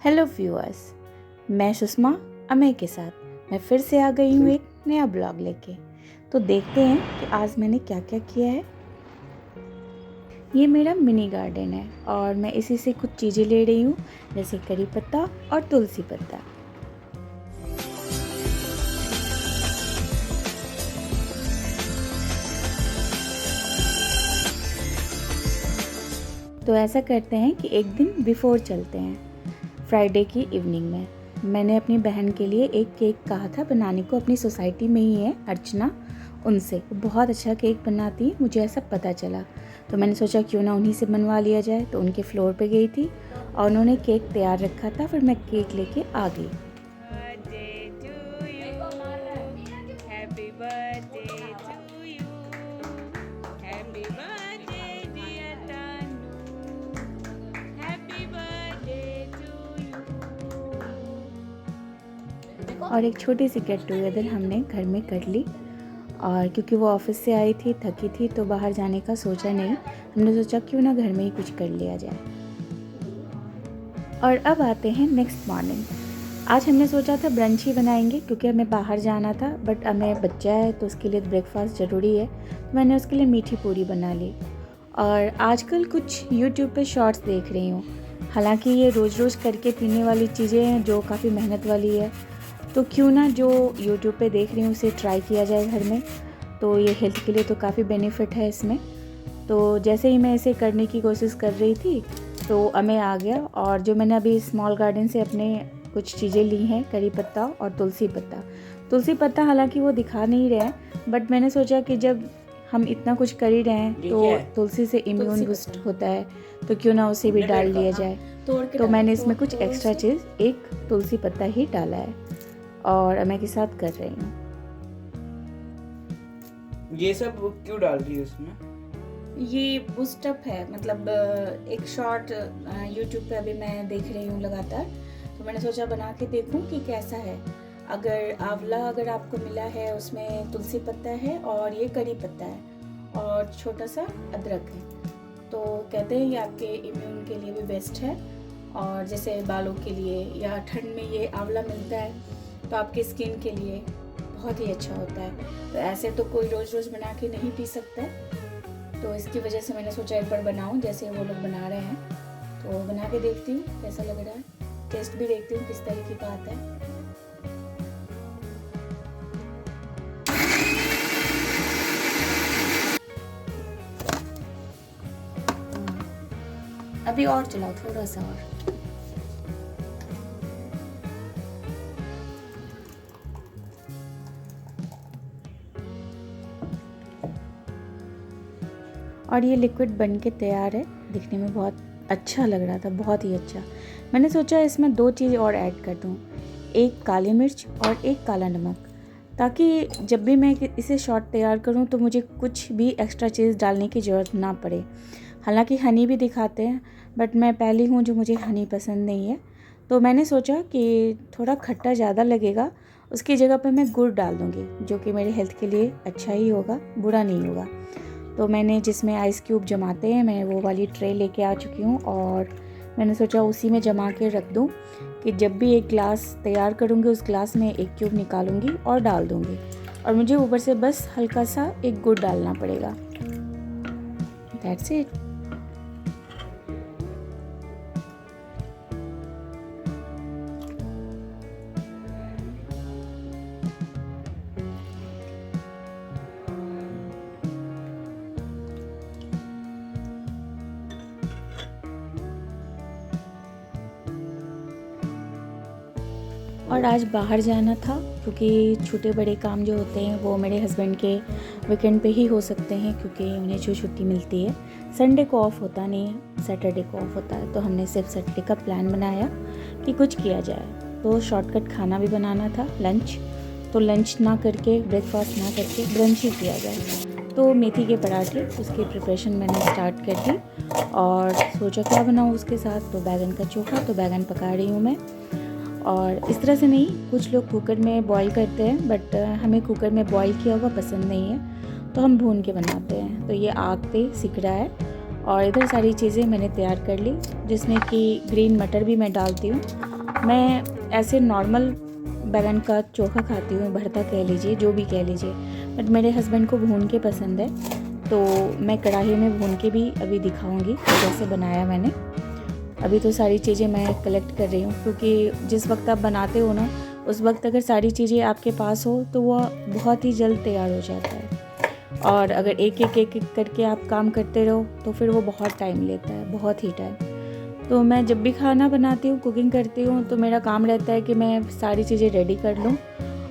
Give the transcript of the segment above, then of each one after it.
Hello viewers, मैं सुषमा अमेय के साथ मैं फिर से आ गई हूँ एक नया ब्लॉग लेके। तो देखते हैं कि आज मैंने क्या क्या किया है। ये मेरा मिनी गार्डन है और मैं इसी से कुछ चीज़ें ले रही हूँ, जैसे करी पत्ता और तुलसी पत्ता। तो ऐसा करते हैं कि एक दिन बिफोर चलते हैं। फ्राइडे की इवनिंग में मैंने अपनी बहन के लिए एक केक कहा था बनाने को, अपनी सोसाइटी में ही है अर्चना, उनसे। बहुत अच्छा केक बनाती है, मुझे ऐसा पता चला। तो मैंने सोचा क्यों ना उन्हीं से बनवा लिया जाए। तो उनके फ्लोर पे गई थी और उन्होंने केक तैयार रखा था, फिर मैं केक लेके आ गई। और एक छोटी सी गेट टुगेदर हमने घर में कर ली। और क्योंकि वो ऑफिस से आई थी, थकी थी, तो बाहर जाने का सोचा नहीं। हमने सोचा क्यों ना घर में ही कुछ कर लिया जाए। और अब आते हैं नेक्स्ट मॉर्निंग। आज हमने सोचा था ब्रंच ही बनाएंगे क्योंकि हमें बाहर जाना था, बट हमें बच्चा है तो उसके लिए ब्रेकफास्ट ज़रूरी है। तो मैंने उसके लिए मीठी पूरी बना ली। और आजकल कुछ यूट्यूब पे शॉर्ट्स देख रही हूँ। हालांकि ये रोज़ रोज़ करके पीने वाली चीज़ें हैं जो काफ़ी मेहनत वाली है, तो क्यों ना जो यूट्यूब पे देख रही हूँ उसे ट्राई किया जाए घर में। तो ये हेल्थ के लिए तो काफ़ी बेनिफिट है इसमें। तो जैसे ही मैं इसे करने की कोशिश कर रही थी तो अमेय आ गया। और जो मैंने अभी स्मॉल गार्डन से अपने कुछ चीज़ें ली हैं, करी पत्ता और तुलसी पत्ता। तुलसी पत्ता हालांकि वो दिखा नहीं रहे हैं, बट मैंने सोचा कि जब हम इतना कुछ कर ही रहे हैं तो तुलसी से इम्यून बूस्ट होता है, तो क्यों ना उसे भी डाल लिया जाए। तो मैंने इसमें कुछ एक्स्ट्रा चीज़, एक तुलसी पत्ता ही डाला है और अमेय के साथ कर रही हूँ। ये सब क्यों डाल रही है उसमें? ये बूस्टअप है, मतलब एक शॉर्ट यूट्यूब पे अभी मैं देख रही हूँ लगातार। तो मैंने सोचा बना के देखूँ कि कैसा है। अगर आंवला अगर आपको मिला है, उसमें तुलसी पत्ता है और ये करी पत्ता है और छोटा सा अदरक है, तो कहते हैं ये आपके इम्यून के लिए भी बेस्ट है। और जैसे बालों के लिए या ठंड में ये आंवला मिलता है तो आपकी स्किन के लिए बहुत ही अच्छा होता है। तो ऐसे तो कोई रोज़ रोज़ बना के नहीं पी सकता, तो इसकी वजह से मैंने सोचा एक बार बनाऊं जैसे वो लोग बना रहे हैं। तो बना के देखती हूँ कैसा लग रहा है, टेस्ट भी देखती हूँ किस तरीके का आता है। अभी और चलाओ थोड़ा सा और ये लिक्विड बन के तैयार है। दिखने में बहुत अच्छा लग रहा था, बहुत ही अच्छा। मैंने सोचा इसमें दो चीज़ और ऐड कर दूँ, एक काली मिर्च और एक काला नमक, ताकि जब भी मैं इसे शॉर्ट तैयार करूँ तो मुझे कुछ भी एक्स्ट्रा चीज़ डालने की ज़रूरत ना पड़े। हालांकि हनी भी दिखाते हैं, बट मैं पहली हूँ जो मुझे हनी पसंद नहीं है। तो मैंने सोचा कि थोड़ा खट्टा ज़्यादा लगेगा, उसकी जगह पे मैं गुड़ डाल दूँगी, जो कि मेरे हेल्थ के लिए अच्छा ही होगा, बुरा नहीं होगा। तो मैंने जिसमें आइस क्यूब जमाते हैं, मैं वो वाली ट्रे लेके आ चुकी हूँ और मैंने सोचा उसी में जमा के रख दूँ कि जब भी एक ग्लास तैयार करूँगी उस ग्लास में एक क्यूब निकालूंगी और डाल दूँगी। और मुझे ऊपर से बस हल्का सा एक गुड़ डालना पड़ेगा। That's it. और आज बाहर जाना था क्योंकि छोटे बड़े काम जो होते हैं वो मेरे हस्बैंड के वीकेंड पे ही हो सकते हैं, क्योंकि उन्हें जो छुट्टी मिलती है। संडे को ऑफ होता नहीं है, सैटरडे को ऑफ होता है। तो हमने सिर्फ सैटरडे का प्लान बनाया कि कुछ किया जाए। तो शॉर्टकट खाना भी बनाना था, लंच। तो लंच ना करके, ब्रेकफास्ट ना करके ब्रंच ही किया जाए। तो मेथी के पराठे, उसकी प्रिपरेशन मैंने स्टार्ट कर दी और सोचा क्या बनाऊँ उसके साथ। तो बैगन का चोखा, तो बैगन पका रही हूँ मैं। और इस तरह से नहीं, कुछ लोग कुकर में बॉईल करते हैं, बट हमें कुकर में बॉईल किया हुआ पसंद नहीं है, तो हम भून के बनाते हैं। तो ये आग पे सिक रहा है और इधर सारी चीज़ें मैंने तैयार कर ली, जिसमें कि ग्रीन मटर भी मैं डालती हूँ मैं ऐसे नॉर्मल बैंगन का चोखा खाती हूँ, भरता कह लीजिए, जो भी कह लीजिए, बट मेरे हस्बैंड को भून के पसंद है, तो मैं कढ़ाई में भून के भी अभी दिखाऊंगी कैसे बनाया मैंने। अभी तो सारी चीज़ें मैं कलेक्ट कर रही हूँ, क्योंकि जिस वक्त आप बनाते हो ना, उस वक्त अगर सारी चीज़ें आपके पास हो तो वह बहुत ही जल्द तैयार हो जाता है, और अगर एक एक करके आप काम करते रहो तो फिर वो बहुत टाइम लेता है, बहुत ही टाइम। तो मैं जब भी खाना बनाती हूँ, कुकिंग करती हूँ, तो मेरा काम रहता है कि मैं सारी चीज़ें रेडी कर लूँ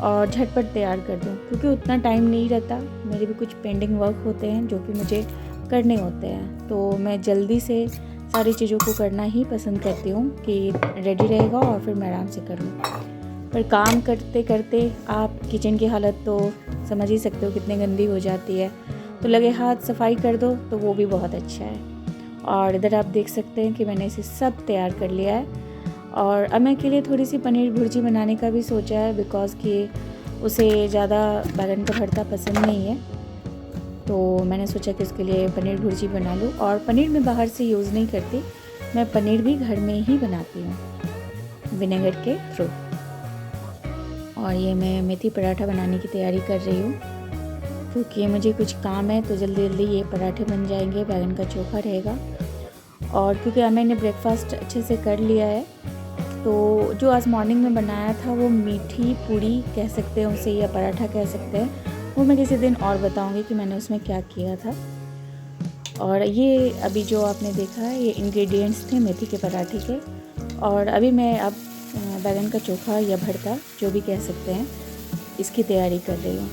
और झटपट तैयार कर दूँ, क्योंकि उतना टाइम नहीं रहता। मेरे भी कुछ पेंडिंग वर्क होते हैं जो कि मुझे करने होते हैं, तो मैं जल्दी से सारी चीज़ों को करना ही पसंद करती हूँ कि रेडी रहेगा और फिर मैं आराम से कर लूँ। पर काम करते करते आप किचन की हालत तो समझ ही सकते हो कितनी गंदी हो जाती है, तो लगे हाथ सफाई कर दो तो वो भी बहुत अच्छा है। और इधर आप देख सकते हैं कि मैंने इसे सब तैयार कर लिया है, और अम्मा के लिए थोड़ी सी पनीर भुर्जी बनाने का भी सोचा है, बिकॉज़ कि उसे ज़्यादा बैंगन का भरता पसंद नहीं है, तो मैंने सोचा कि उसके लिए पनीर भुर्जी बना लूँ। और पनीर मैं बाहर से यूज़ नहीं करती, मैं पनीर भी घर में ही बनाती हूँ विनेगर के थ्रू। और ये मैं मेथी पराठा बनाने की तैयारी कर रही हूँ, क्योंकि मुझे कुछ काम है, तो जल्दी जल्दी ये पराठे बन जाएंगे, बैंगन का चोखा रहेगा। और क्योंकि मैंने ब्रेकफास्ट अच्छे से कर लिया है, तो जो आज मॉर्निंग में बनाया था वो मीठी पूड़ी कह सकते हैं उसे, या पराठा कह सकते हैं, वो मैं किसी दिन और बताऊंगी कि मैंने उसमें क्या किया था। और ये अभी जो आपने देखा है, ये इंग्रेडिएंट्स थे मेथी के पराठे के। और अभी मैं अब बैंगन का चोखा या भरता जो भी कह सकते हैं, इसकी तैयारी कर रही हूँ।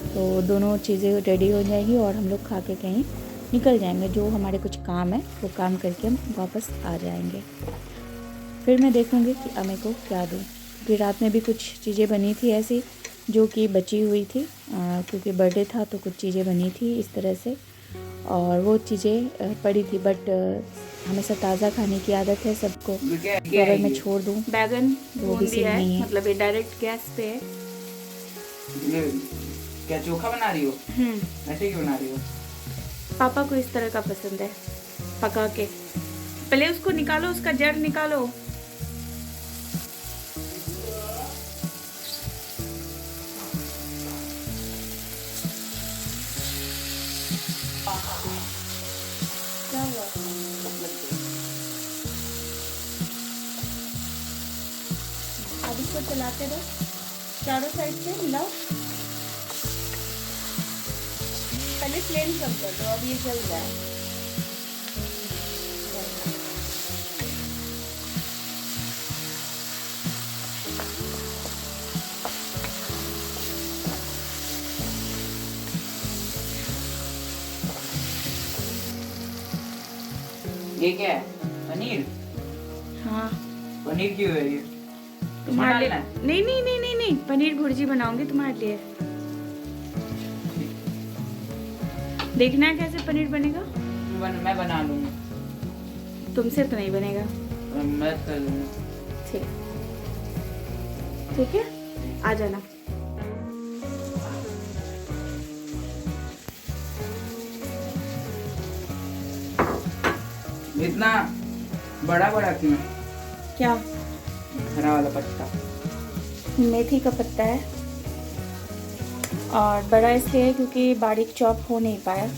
तो दोनों चीज़ें रेडी हो जाएगी और हम लोग खा के कहीं निकल जाएंगे। जो हमारे कुछ काम है वो काम करके हम वापस आ जाएंगे। फिर मैं देखूँगी कि अम्मी को क्या दूँ, क्योंकि रात में भी कुछ चीज़ें बनी थी ऐसी जो कि बची हुई थी, क्योंकि बर्थडे था तो कुछ चीज़ें बनी थी इस तरह से, और वो चीज़ें पड़ी थी। बट हमेशा ताज़ा खाने की आदत है सबको, तो अगर मैं छोड़ दूँ बैगन वो भी सही नहीं है। मतलब ये डायरेक्ट गैस पे है। ये क्या चोखा बना रही हो? ऐसे क्यों बना रही हो? पापा को इस तरह का पसंद है, पका के। पहले उसको निकालो, उसका जड़ निकालो। क्या हुआ? अब इसको चलाते रहो, चारों साइड से मिलाओ। पहले फ्लेम कम कर दो, अब ये जल रहा है। ये क्या है? पनीर? हाँ, पनीर क्यों है ये? तुम्हारे लिए। डालना है? नहीं नहीं नहीं नहीं नहीं, पनीर भुर्जी बनाऊंगी तुम्हारे लिए। देखना है कैसे पनीर बनेगा। मैं बना लूँगा। तुमसे तो नहीं बनेगा। मैं कर लूँगा। ठीक, ठीक है, आ जाना। इतना बड़ा बड़ा क्यों? क्या? हरा वाला पत्ता। मेथी का पत्ता है, और बड़ा इसलिए है क्योंकि बारीक चॉप हो नहीं पाया।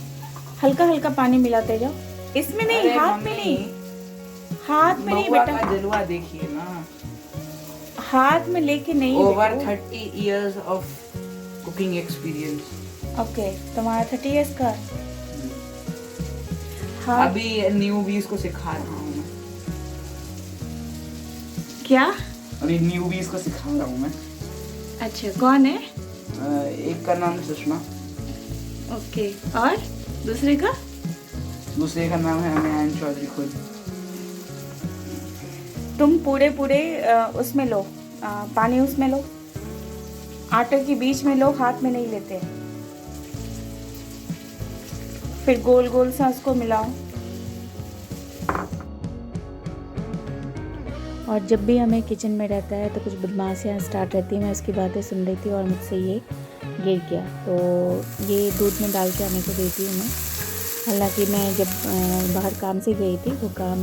हल्का हल्का पानी मिलाते जाओ, इसमें नहीं, अरे हाथ में मम्मी, नहीं, हाथ में नहीं बउआ बेटा, का जलवा देखिए ना। हाथ में लेके नहीं। Over 30 years of cooking experience. Okay, तुम्हारा 30 इयर्स का। हाँ, अभी न्यू भी इसको सिखा रहा हूँ मैं। क्या? अभी न्यू भी इसको सिखा रहा हूँ मैं। अच्छा, कौन है? एक का नाम सुषमा, ओके, और दूसरे का? दूसरे का नाम है अमियान चौधरी खुद। तुम पूरे पूरे उसमें लो, पानी उसमें लो, आटे के बीच में लो, हाथ में नहीं लेते। फिर गोल गोल सा उसको मिलाओ। और जब भी हमें किचन में रहता है तो कुछ बदमाशियाँ स्टार्ट रहती हैं। मैं उसकी बातें सुन रही थी और मुझसे ये गिर गया, तो ये दूध में डाल के हमें को देती हूँ मैं। हालांकि मैं जब बाहर काम से गई थी वो काम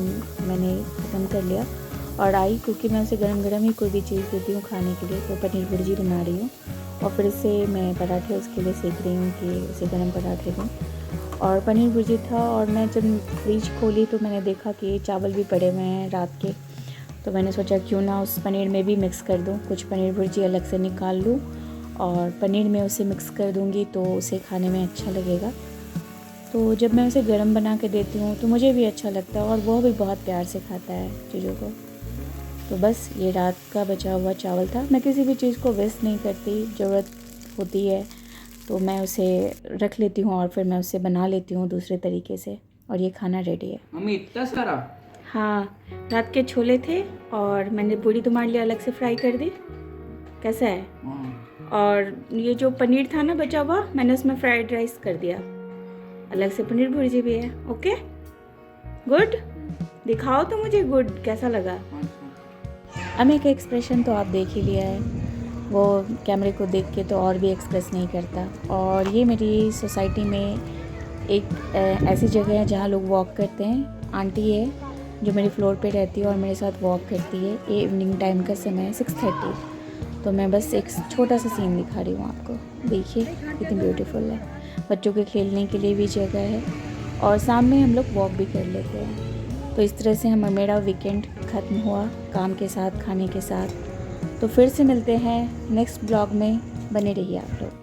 मैंने ख़त्म कर लिया, और आई क्योंकि मैं उसे गरम गरम ही कोई भी चीज़ देती हूँ खाने के लिए, तो पनीर भुर्जी बना रही हूँ और फिर से मैं पराठे उसके लिए सेक रही हूँ कि उसे गरम पराठे दूँ। और पनीर भुर्जी था और मैं जब फ्रिज खोली तो मैंने देखा कि चावल भी पड़े हुए हैं रात के, तो मैंने सोचा क्यों ना उस पनीर में भी मिक्स कर दूँ, कुछ पनीर भुर्जी अलग से निकाल लूँ और पनीर में उसे मिक्स कर दूँगी तो उसे खाने में अच्छा लगेगा। तो जब मैं उसे गरम बना के देती हूँ तो मुझे भी अच्छा लगता है और वो भी बहुत प्यार से खाता है चीज़ों को। तो बस ये रात का बचा हुआ चावल था। मैं किसी भी चीज़ को वेस्ट नहीं करती, ज़रूरत होती है तो मैं उसे रख लेती हूँ और फिर मैं उसे बना लेती हूँ दूसरे तरीके से, और ये खाना रेडी है। मम्मी इतना सारा? हाँ, रात के छोले थे और मैंने पूरी तुम्हारे लिए अलग से फ्राई कर दी। कैसा है? और ये जो पनीर था ना बचा हुआ, मैंने उसमें फ्राइड राइस कर दिया, अलग से पनीर भुर्जी भी है। Okay, good. दिखाओ तो मुझे गुड कैसा लगा। अमी का एक्सप्रेशन तो आप देख ही लिया है, वो कैमरे को देख के तो और भी एक्सप्रेस नहीं करता। और ये मेरी सोसाइटी में एक ऐसी जगह है जहाँ लोग वॉक करते हैं। आंटी है जो मेरे फ्लोर पे रहती है और मेरे साथ वॉक करती है। ये इवनिंग टाइम का समय है, 6:30। तो मैं बस एक छोटा सा सीन दिखा रही हूँ आपको, देखिए कितनी ब्यूटीफुल है। बच्चों के खेलने के लिए भी जगह है और सामने हम लोग वॉक भी कर लेते हैं। तो इस तरह से मेरा वीकेंड ख़त्म हुआ काम के साथ, खाने के साथ। तो फिर से मिलते हैं नेक्स्ट ब्लॉग में, बने रहिए आप लोग।